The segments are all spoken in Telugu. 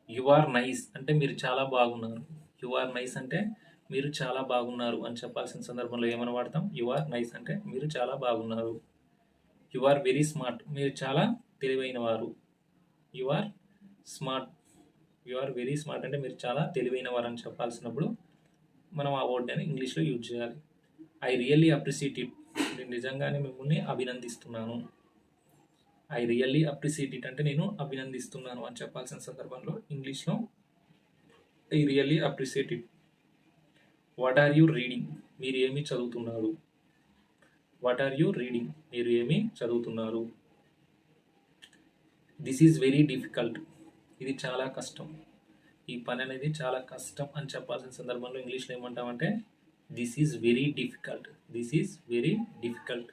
యు ఆర్ నైస్ అంటే మీరు చాలా బాగున్నారు. యు ఆర్ నైస్ అంటే మీరు చాలా బాగున్నారు అని చెప్పాల్సిన సందర్భంలో ఏమని వాడతాం? యు ఆర్ నైస్ అంటే మీరు చాలా బాగున్నారు. యు ఆర్ వెరీ స్మార్ట్ మీరు చాలా తెలివైనవారు. You are smart you are very smart అంటే మీరు చాలా తెలివైనవారు అని చెప్పాల్సినప్పుడు మనం ఆ వర్డ్‌ని ఇంగ్లీష్‌లో యూజ్ చేయాలి. ఐ రియల్లీ అప్రిషియేట్ ఇట్ నేను నిజంగానే మిమ్మల్ని అభినందిస్తున్నాను. ఐ రియల్లీ అప్రిషియేట్ ఇట్ అంటే నేను అభినందిస్తున్నాను అని చెప్పాల్సిన సందర్భంలో ఇంగ్లీష్‌లో I really appreciate it. What are you reading మీరు ఏమి చదువుతున్నారు? వాట్ ఆర్ యూ రీడింగ్ మీరు ఏమి చదువుతున్నారు? దిస్ ఈజ్ వెరీ డిఫికల్ట్ ఇది చాలా కష్టం. ఈ పని అనేది చాలా కష్టం అని చెప్పాల్సిన సందర్భంలో ఇంగ్లీష్‌లో ఏమంటామంటే this is very difficult. This is very difficult.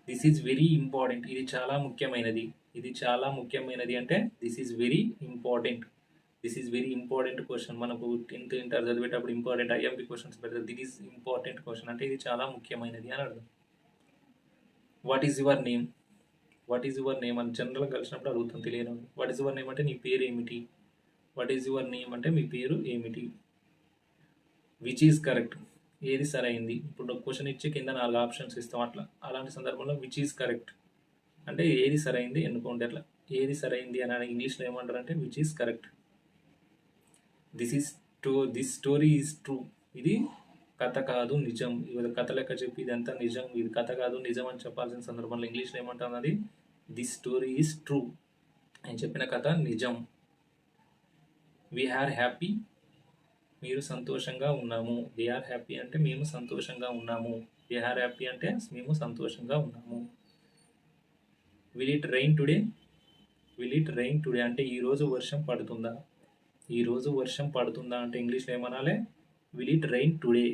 This is very important ఇది చాలా ముఖ్యమైనది. ఇది చాలా ముఖ్యమైనది అంటే this is very important. This is very important question మనకు 10th ఇంటర్ చదివేటప్పుడు ఇంపార్టెంట్ ఐఎంపీ క్వశ్చన్స్ పెడతారు. దిస్ ఈజ్ ఇంపార్టెంట్ క్వశ్చన్ అంటే ఇది చాలా ముఖ్యమైనది అని అర్థం. What is your name what is your name అని జనరల్గా కలిసినప్పుడు అడుగుతాం తెలియని వాట్ ఈజ్ యువర్ నేమ్ అంటే నీ పేరు ఏమిటి? వాట్ ఈజ్ యువర్ నేమ్ అంటే మీ పేరు ఏమిటి? విచ్ ఈజ్ కరెక్ట్ ఏది సరైంది? ఇప్పుడు క్వశ్చన్ ఇచ్చి కింద 4 ఆప్షన్స్ ఇస్తాం అట్లా అలాంటి సందర్భంలో విచ్ ఈజ్ కరెక్ట్ అంటే ఏది సరైంది ఎన్నుకోండి అట్లా ఏది సరైంది అని ఇంగ్లీష్లో ఏమంటారు అంటే which is correct. This story is true ఇది కథ కాదు నిజం. ఇది కథ లెక్క చెప్పి ఇదంతా నిజం ఇది కథ కాదు నిజం అని చెప్పాల్సిన సందర్భంలో ఇంగ్లీష్లో ఏమంటాం అది దిస్ స్టోరీ ఈజ్ ట్రూ నేను చెప్పిన కథ నిజం. వి ఆర్ హ్యాపీ మీరు సంతోషంగా ఉన్నాము. వి ఆర్ హ్యాపీ అంటే మేము సంతోషంగా ఉన్నాము. వి ఆర్ హ్యాపీ అంటే మేము సంతోషంగా ఉన్నాము. Will it rain today will it rain today అంటే ఈరోజు వర్షం పడుతుందా? ఈరోజు వర్షం పడుతుందా అంటే ఇంగ్లీష్లో ఏమనాలి will it rain today.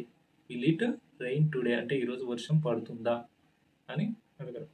Will it rain today అంటే ఈరోజు వర్షం పడుతుందా అని అడగరు.